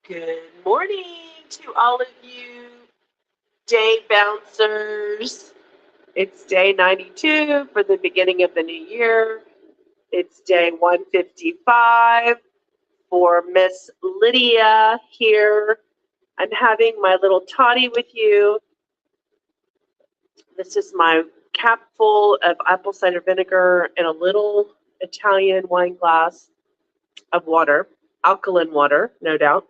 Good morning to all of you day bouncers. It's day 92 for the beginning of the new year. It's day 155 for Miss Lydia here. I'm having my little toddy with you. This is my cap full of apple cider vinegar and a little Italian wine glass of water, alkaline water, no doubt.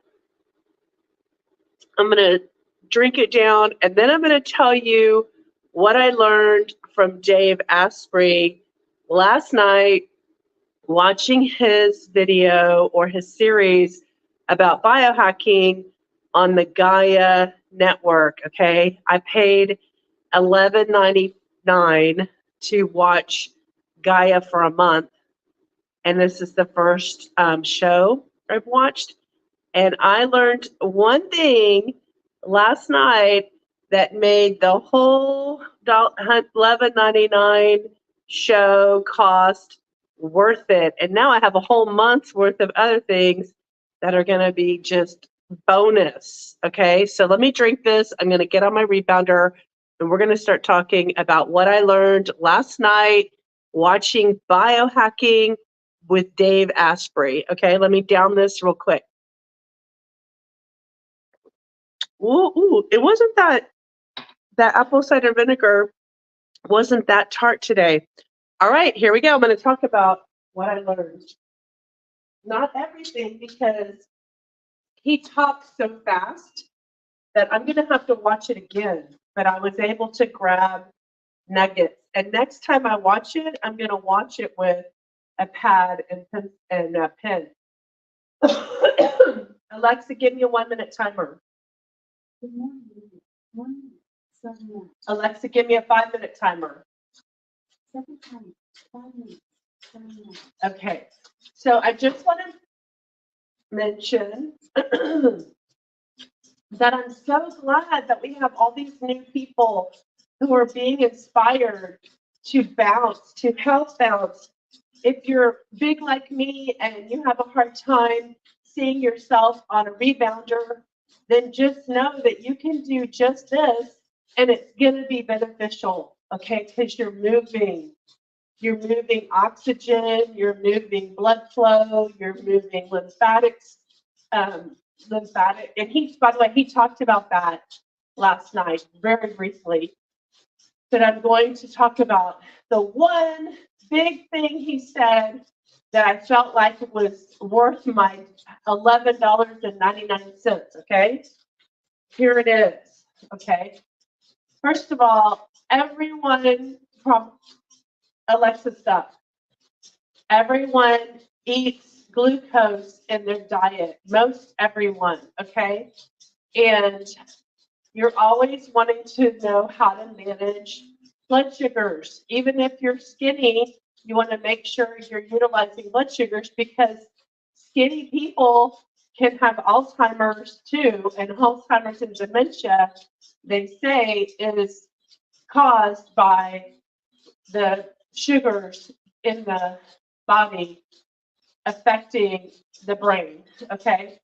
I'm going to drink it down, and then I'm going to tell you what I learned from Dave Asprey last night watching his video or his series about biohacking on the Gaia network. Okay, I paid $11.99 to watch Gaia for a month, and this is the first show I've watched. And I learned one thing last night that made the whole $11.99 show cost worth it. And now I have a whole month's worth of other things that are going to be just bonus. Okay, so let me drink this. I'm going to get on my rebounder and we're going to start talking about what I learned last night watching biohacking with Dave Asprey. Okay, let me down this real quick. Ooh, it wasn't that apple cider vinegar wasn't that tart today. All right, here we go. I'm going to talk about what I learned. Not everything, because he talks so fast that I'm going to have to watch it again. But I was able to grab nuggets. And next time I watch it, I'm going to watch it with a pad and a pen. Alexa, give me a 1-minute timer. Alexa, give me a 5-minute timer. Okay, so I just want to mention that I'm so glad that we have all these new people who are being inspired to bounce, to health bounce. If you're big like me and you have a hard time seeing yourself on a rebounder, then just know that you can do just this and it's going to be beneficial, okay? Because you're moving oxygen, you're moving blood flow, you're moving lymphatics, and by the way, he talked about that last night very briefly. But I'm going to talk about the one big thing he said that I felt like it was worth my $11.99, okay? Here it is, okay? First of all, everyone from Alexa stuff. Everyone eats glucose in their diet, most everyone, okay? And you're always wanting to know how to manage blood sugars. Even if you're skinny, you want to make sure you're utilizing blood sugars, because skinny people can have Alzheimer's too, and Alzheimer's and dementia, they say, is caused by the sugars in the body affecting the brain, okay?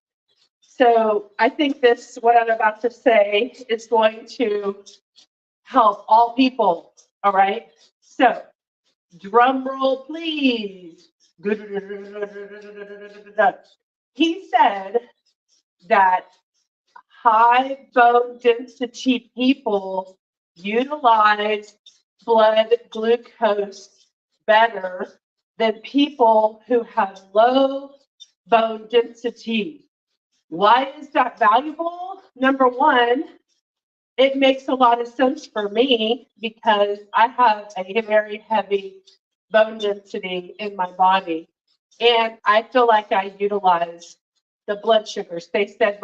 So I think what I'm about to say is going to help all people, all right? So, drum roll, please. He said that high bone density people utilize blood glucose better than people who have low bone density. Why is that valuable? Number one, it makes a lot of sense for me because I have a very heavy bone density in my body. And I feel like I utilize the blood sugars. They said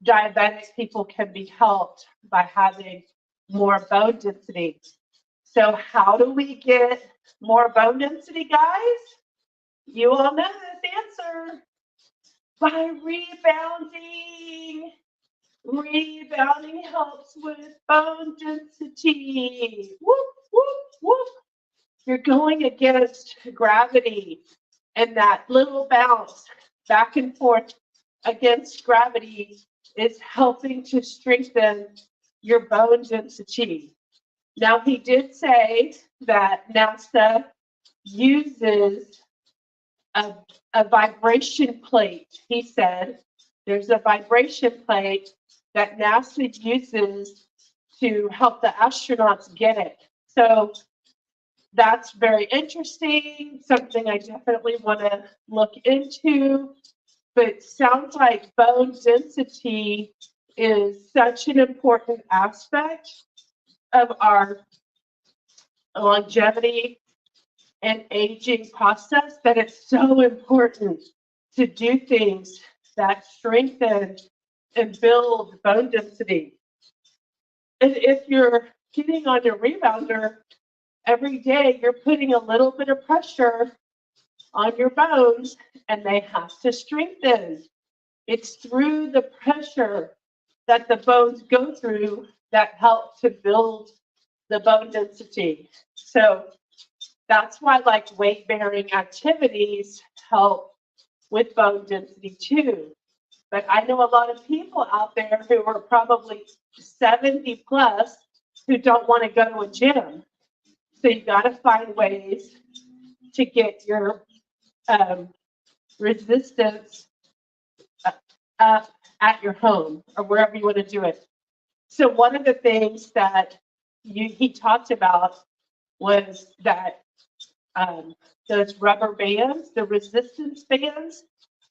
diabetic people can be helped by having more bone density. So how do we get more bone density, guys? You all know this answer. By rebounding. Rebounding helps with bone density. Whoop, whoop, whoop. You're going against gravity and that little bounce back and forth against gravity is helping to strengthen your bone density. Now, he did say that NASA uses a vibration plate. He said there's a vibration plate that NASA uses to help the astronauts get it. So that's very interesting, something I definitely want to look into. But sounds like bone density is such an important aspect of our longevity and aging process that it's so important to do things that strengthen and build bone density. And if you're getting on your rebounder every day, you're putting a little bit of pressure on your bones and they have to strengthen. It's through the pressure that the bones go through that help to build the bone density. So that's why like weight bearing activities help with bone density too. But I know a lot of people out there who are probably 70 plus who don't want to go to a gym. So you got to find ways to get your resistance up at your home or wherever you want to do it. So one of the things that he talked about was that those rubber bands, the resistance bands,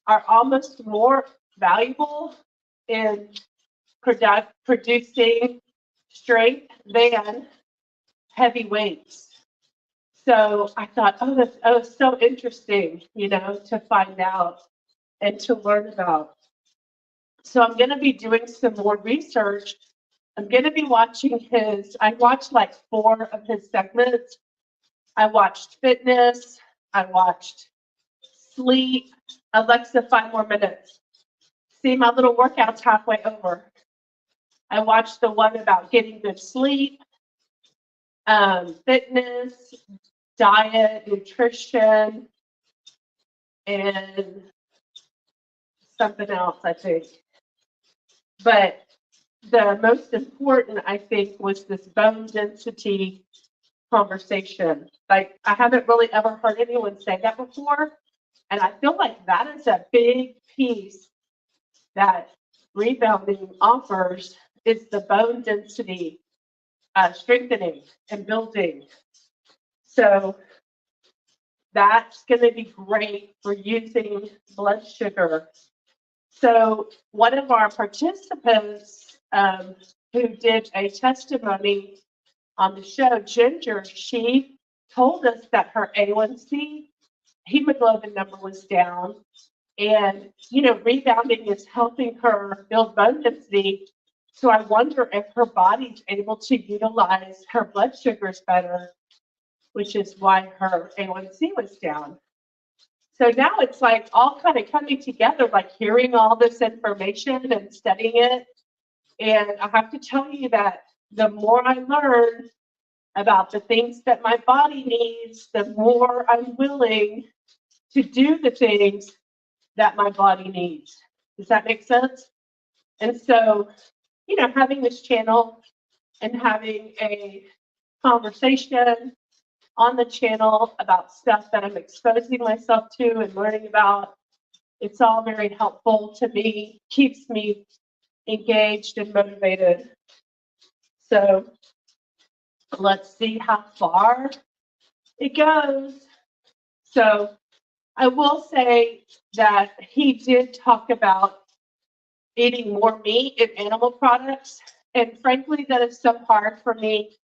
are almost more valuable in producing strength than heavy weights. So I thought, oh, that's so interesting, to find out and to learn about. So I'm going to be doing some more research. I'm going to be watching I watched like 4 of his segments. I watched fitness. I watched sleep. Alexa, 5 more minutes. See, my little workout's halfway over. I watched the one about getting good sleep, fitness, diet, nutrition, and something else, I think. But the most important, I think, was this bone density conversation. Like, I haven't really ever heard anyone say that before. And I feel like that is a big piece that rebounding offers is the bone density strengthening and building. So that's going to be great for using blood sugar. So one of our participants who did a testimony on the show, Ginger, she told us that her A1C hemoglobin number was down. And, rebounding is helping her build bone density. So I wonder if her body's able to utilize her blood sugars better, which is why her A1C was down. So now it's like all kind of coming together, like hearing all this information and studying it. And I have to tell you that the more I learn about the things that my body needs, the more I'm willing to do the things that my body needs. Does that make sense? And so, having this channel and having a conversation on the channel about stuff that I'm exposing myself to and learning about, it's all very helpful to me, keeps me engaged and motivated. So let's see how far it goes. So I will say that he did talk about eating more meat and animal products. And frankly, that is so hard for me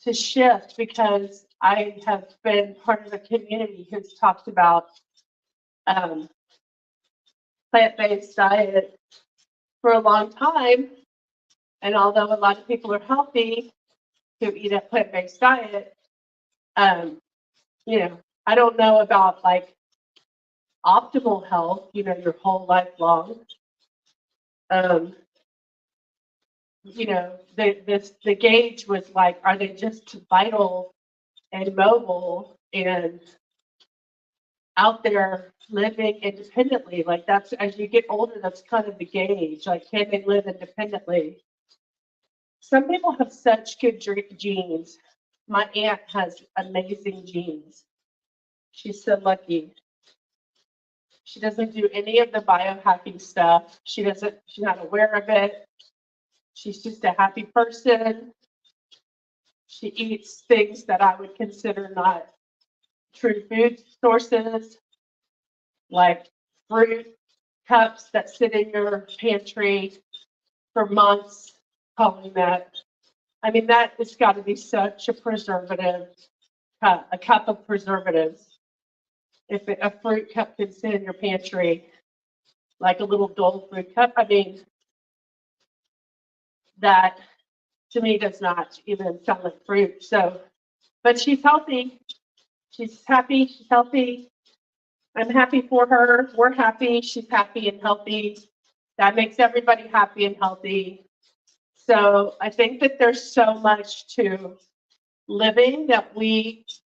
to shift because I have been part of a community who's talked about plant-based diet for a long time. And although a lot of people are healthy who eat a plant-based diet, I don't know about like optimal health, your whole life long. The gauge was like, are they just vital and mobile and out there living independently. Like that's, as you get older, that's kind of the gauge. Like, can they live independently? Some people have such good genes. My aunt has amazing genes. She's so lucky. She doesn't do any of the biohacking stuff. She's not aware of it. She's just a happy person. She eats things that I would consider not true food sources, like fruit cups that sit in your pantry for months, calling that. I mean, that has got to be such a preservative, a cup of preservatives. If a fruit cup can sit in your pantry, like a little Dole fruit cup, I mean, that to me does not even sound like fruit. So, but she's healthy. She's happy. She's healthy. I'm happy for her. We're happy. She's happy and healthy. That makes everybody happy and healthy. So I think that there's so much to living that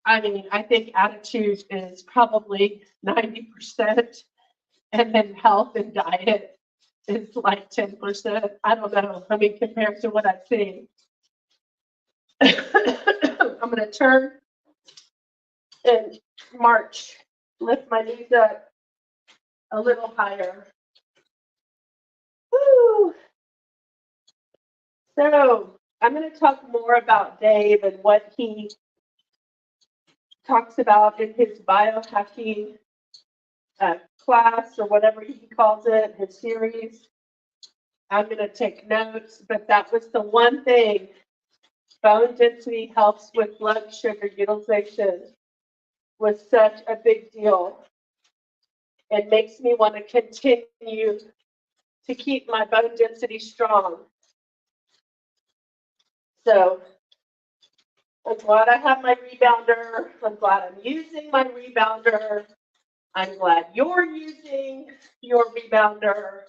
I think attitude is probably 90%, and then health and diet is like 10%. I don't know. I mean, compared to what I've seen. I'm going to turn and march, lift my knees up a little higher. Woo. So I'm going to talk more about Dave and what he talks about in his biohacking class, or whatever he calls it, his series. I'm going to take notes, but that was the one thing. Bone density helps with blood sugar utilization was such a big deal. It makes me want to continue to keep my bone density strong. So I'm glad I have my rebounder. I'm glad I'm using my rebounder. I'm glad you're using your rebounder.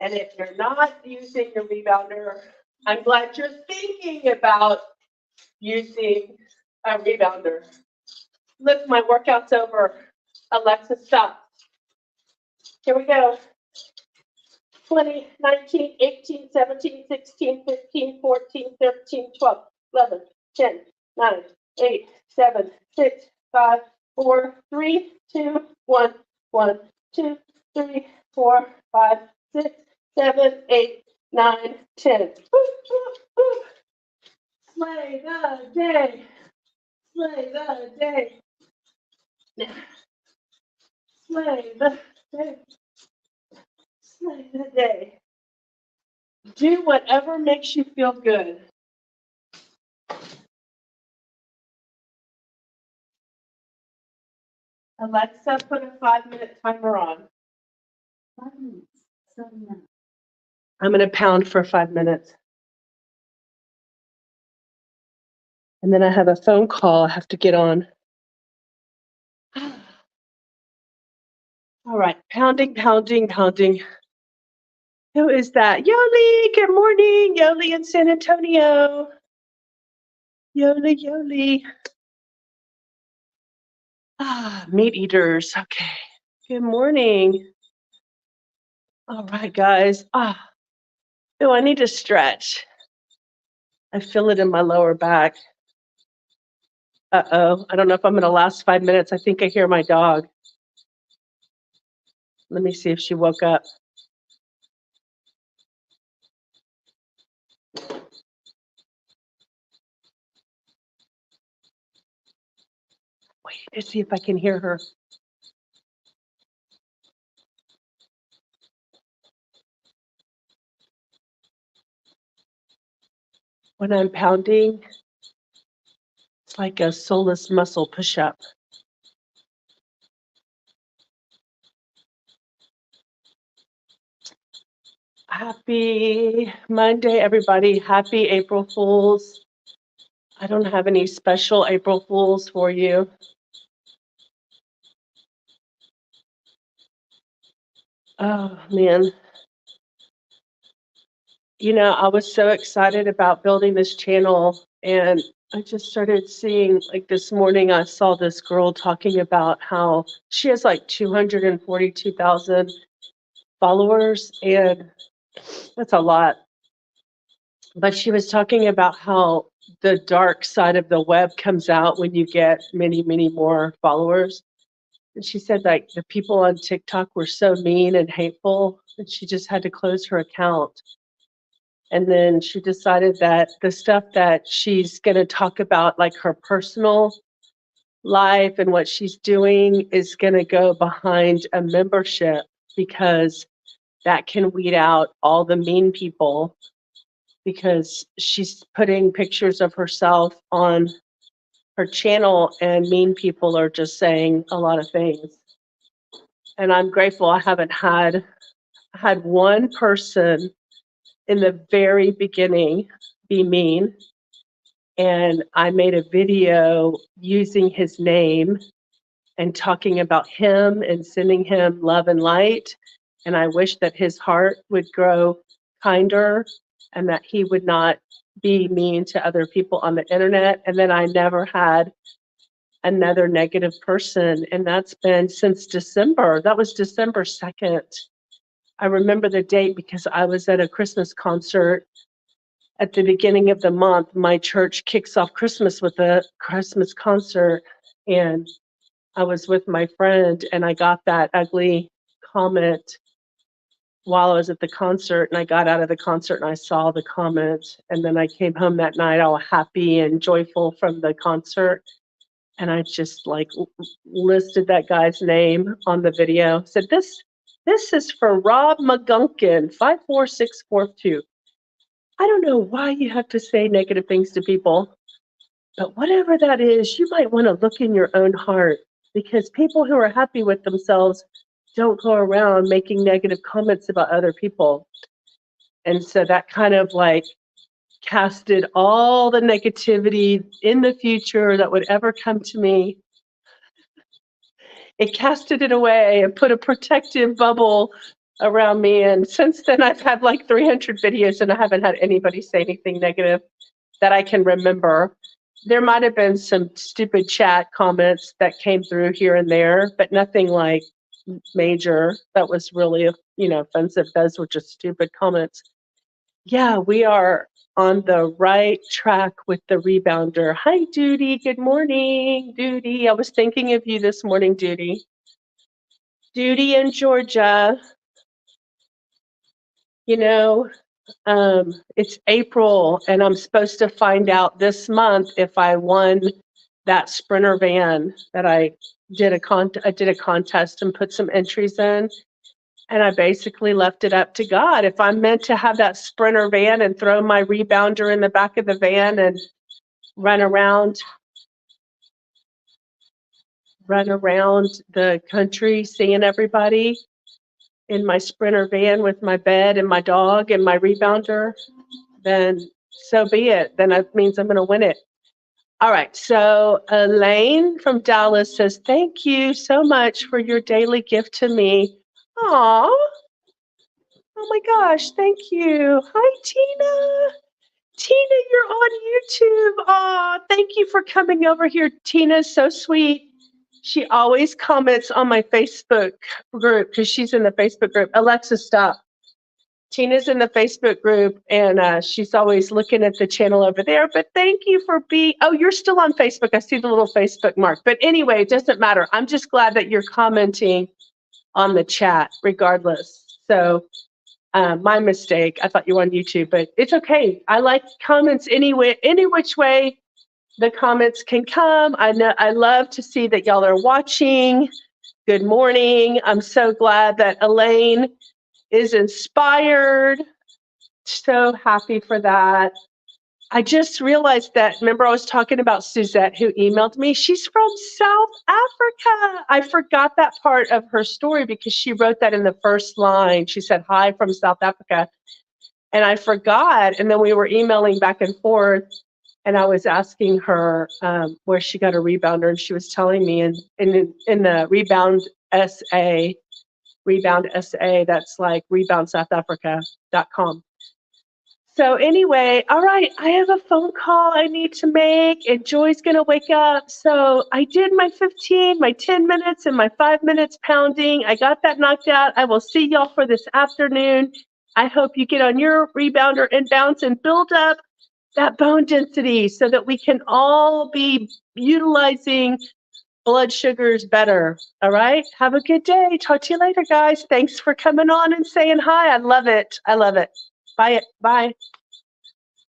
And if you're not using your rebounder, I'm glad you're thinking about using a rebounder. Look, my workout's over. Alexa, stop. Here we go. 20, 19, 18, 17, 16, 15, 14, 13, 12, 11, 10, 9, 8, 7, 6, 5, 4, 3, 2, 1, 1, 2, 3, 4, 5, 6, 7, 8, 9, 10. Woo, woo, woo. Slay the day. Slay the day. Slay the day. Slay the day. Do whatever makes you feel good. Alexa, put a 5-minute timer on. 5 minutes. 7 minutes. I'm going to pound for 5 minutes. And then I have a phone call I have to get on. All right, pounding, pounding, pounding. Who is that? Yoli, good morning. Yoli in San Antonio. Yoli, Yoli. Meat eaters. Okay. Good morning. All right, guys. Oh, I need to stretch. I feel it in my lower back. Uh-oh. I don't know if I'm going to last 5 minutes. I think I hear my dog. Let me see if she woke up. Wait to see if I can hear her. When I'm pounding, it's like a soulless muscle push-up. Happy Monday, everybody. Happy April Fools. I don't have any special April Fools for you. Oh, man. You know, I was so excited about building this channel, and I just started seeing, like this morning, I saw this girl talking about how she has like 242,000 followers, and that's a lot. But she was talking about how the dark side of the web comes out when you get many, many more followers. And she said like the people on TikTok were so mean and hateful that she just had to close her account. And then she decided that the stuff that she's going to talk about, like her personal life and what she's doing, is going to go behind a membership, because that can weed out all the mean people, because she's putting pictures of herself on her channel and mean people are just saying a lot of things. And I'm grateful I haven't had one person in the very beginning be mean. And I made a video using his name and talking about him and sending him love and light. And I wish that his heart would grow kinder and that he would not be mean to other people on the internet. And then I never had another negative person. And that's been since December. That was December 2nd. I remember the date because I was at a Christmas concert at the beginning of the month. My church kicks off Christmas with a Christmas concert. And I was with my friend and I got that ugly comment while I was at the concert, and I got out of the concert and I saw the comment, and then I came home that night all happy and joyful from the concert, and I just like listed that guy's name on the video, said this is for Rob McGunkin 54642. I don't know why you have to say negative things to people, but whatever that is, you might want to look in your own heart, because people who are happy with themselves don't go around making negative comments about other people. And so that kind of like casted all the negativity in the future that would ever come to me. It casted it away and put a protective bubble around me. And since then, I've had like 300 videos and I haven't had anybody say anything negative that I can remember. There might have been some stupid chat comments that came through here and there, but nothing like major that was really, offensive. Those were just stupid comments. Yeah, we are on the right track with the rebounder. Hi, Duty. Good morning, Duty. I was thinking of you this morning, Duty. Duty in Georgia. It's April, and I'm supposed to find out this month if I won that Sprinter van that I did a contest and put some entries in, and I basically left it up to God. If I'm meant to have that Sprinter van and throw my rebounder in the back of the van and run around the country seeing everybody in my Sprinter van with my bed and my dog and my rebounder, then so be it. Then that means I'm going to win it. All right. So Elaine from Dallas says, thank you so much for your daily gift to me. Aw. Oh my gosh. Thank you. Hi, Tina. Tina, you're on YouTube. Aw, thank you for coming over here. Tina's so sweet. She always comments on my Facebook group because she's in the Facebook group. Alexa, stop. Tina's in the Facebook group, and she's always looking at the channel over there. But thank you for oh, you're still on Facebook. I see the little Facebook mark. But anyway, it doesn't matter. I'm just glad that you're commenting on the chat regardless. So my mistake. I thought you were on YouTube, but it's okay. I like comments any which way the comments can come. I love to see that y'all are watching. Good morning. I'm so glad that Elaine is inspired. So happy for that. I just realized that, remember I was talking about Suzette who emailed me? She's from South Africa. I forgot that part of her story because she wrote that in the first line. She said, hi from South Africa. And I forgot. And then we were emailing back and forth. And I was asking her where she got a rebounder. And she was telling me in the Rebound SA, that's like reboundsouthafrica.com. So anyway, all right, I have a phone call I need to make, and Joy's going to wake up. So I did my 10 minutes, and my 5 minutes pounding. I got that knocked out. I will see y'all for this afternoon. I hope you get on your rebounder and bounce and build up that bone density so that we can all be utilizing blood sugars better. All right. Have a good day. Talk to you later, guys. Thanks for coming on and saying hi. I love it. I love it. Bye. Bye.